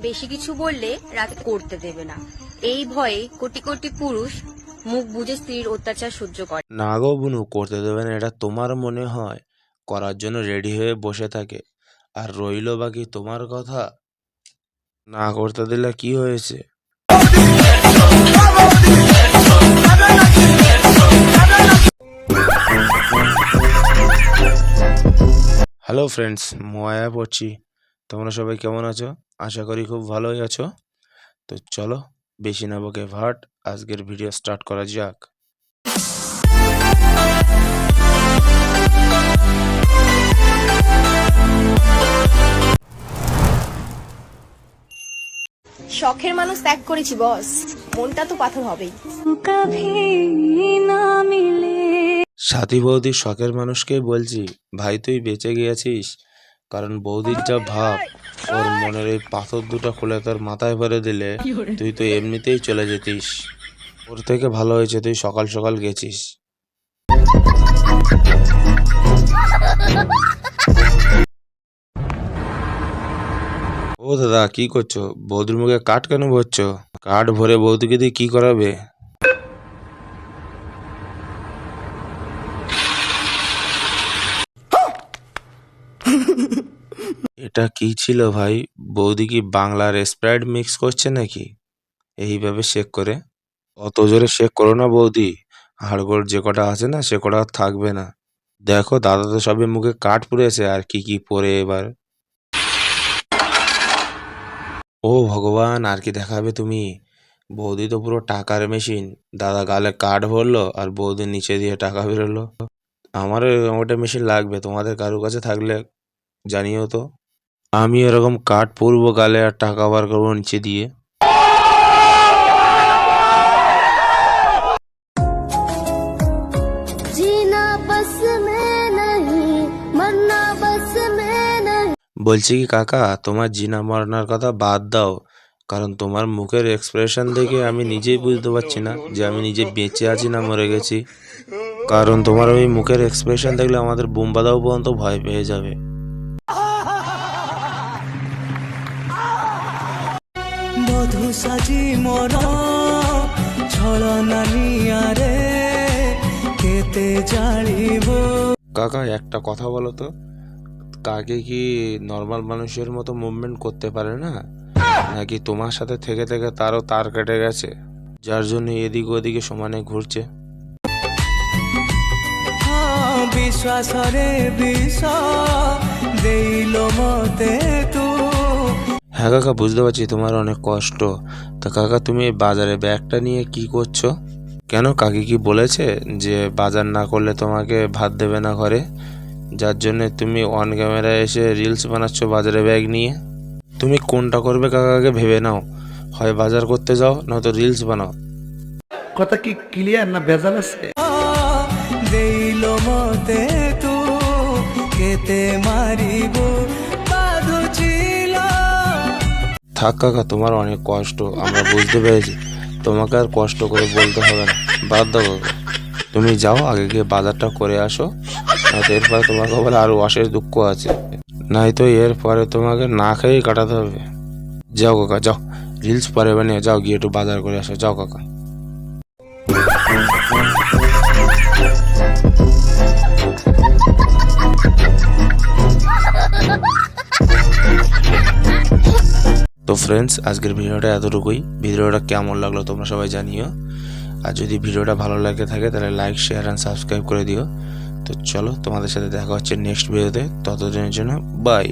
বেশি কিছু বললে রাতে করতে দেবে না, এই ভয়ে কোটি কোটি পুরুষ মুখ বুজে স্ত্রীর অত্যাচার সহ্য করে। না গো বুনু, করতে দেবে না এটা তোমার মনে হয়, করার জন্য রেডি হয়ে বসে থাকে। আর রইলো বাকি তোমার কথা, না করতে দিলে কি হয়েছে? হ্যালো ফ্রেন্ডস, মোয়া পড়ছি। তোমরা সবাই কেমন আছো? আশা করি খুব ভালোই আছো। তো চলো বেশি না বকে ভাট, আজকের ভিডিও স্টার্ট করা যাক। শখের মানুষ ত্যাগ করেছি বস, মনটা তো পাথর হবেই। সাথী বৌদির শখের মানুষকেই বলছি, ভাই তুই বেঁচে গিয়েছিস, কারণ বৌদির যা ভাব, ওর মনের এই পাথর দুটো খুলে তোর মাথায় ভরে দিলে তুই তো এমনিতেই চলে যেতিস। ওর থেকে ভালো হয়েছে তুই সকাল সকাল গেছিস। ও দাদা, কি করছো? বৌদির মুখে কাঠ কেন ভরছো? কাঠ ভরে বৌদিকে দিয়ে কি করাবে? এটা কি ছিল ভাই? বৌদি কি বাংলার স্প্রাইট মিক্স করছে নাকি এইভাবে শেক করে? অত জোরে শেক করো না বৌদি, হাড়গোড় যে কটা আছে না সে কটা আর থাকবে না। দেখো দাদা তো সবে মুখে কাঠ পুড়েছে, আর কি কি পরে এবার। ও ভগবান, আর কি দেখাবে তুমি? বৌদি তো পুরো টাকার মেশিন। দাদা গালে কাঠ ভরলো আর বৌদি নিচে দিয়ে টাকা বেরোলো। আমারও এরকম একটা মেশিন লাগবে, তোমাদের কারো কাছে থাকলে জানিও তো। আমি এরকম কাঠ পুরবো গালে আর টাকা বার করবো নিচে দিয়ে। বলছি কি কাকা, তোমার জিনা মরনার কথা বাদ দাও, কারণ তোমার মুখের এক্সপ্রেশন দেখে আমি নিজেই বুঝতে পারছি না যে আমি নিজে বেঁচে আছি না মরে গেছি। কারণ তোমার ওই মুখের এক্সপ্রেশন দেখলে আমাদের বোমবাদাও পর্যন্ত ভয় পেয়ে যাবে। বধু সাজি মোর ছলনা নিয়ারে কেতে জালিব। কাকা একটা কথা বলো তো, কাকে কি নর্মাল মানুষের মতো মুভমেন্ট করতে পারে না, নাকি তোমার সাথে থেকে থেকে তারও তার কেটে গেছে, যার জন্য এদিক ওদিকে সমানে ঘুরছে? বিশ্বাসরে বিষ দেইল মতে তু। হ্যাঁ কাকা, বুঝতে পারছি তোমার অনেক কষ্ট। তা কাকা, তুমি এই বাজারে ব্যাগটা নিয়ে কি করছো? কেন, কাকি কি বলেছে যে বাজার না করলে তোমাকে ভাত দেবে না ঘরে, যার জন্য তুমি অন ক্যামেরায় এসে রিলস বানাচ্ছ বাজারে ব্যাগ নিয়ে? তুমি কোনটা করবে কাকাকে ভেবে নাও, হয় বাজার করতে যাও নয়তো রিলস বানাও। কথা কি ক্লিয়ার না ভেজাল আছে? দেইল মতে তু কেতে মারিব বাধুছিল। থাক কাকা, তোমার অনেক কষ্ট আমরা বুঝতে পেরেছি, তোমাকে আর কষ্ট করে বলতে হবে না, বাদ দাও কাকা। তুমি যাও, আগে গিয়ে বাজারটা করে আসো, নয়তো এরপরে তোমাকে বলে আরো অশেষ দুঃখ আছে, নয়তো এরপরে তোমাকে না খেয়েই কাটাতে হবে। যাও কাকা যাও, রিলস পরে বানিয়ে যাও, গিয়ে একটু বাজার করে আসো, যাও কাকা। তো ফ্রেন্ডস, আজকের ভিডিওটা এতটুকুই। ভিডিওটা কেমন লাগলো তোমরা সবাই জানিও, আর যদি ভিডিওটা ভালো লাগে থাকে তাহলে লাইক, শেয়ার অ্যান্ড সাবস্ক্রাইব করে দিও। তো চলো, তোমাদের সাথে দেখা হচ্ছে নেক্সট ভিডিওতে, ততদিনের জন্য বাই।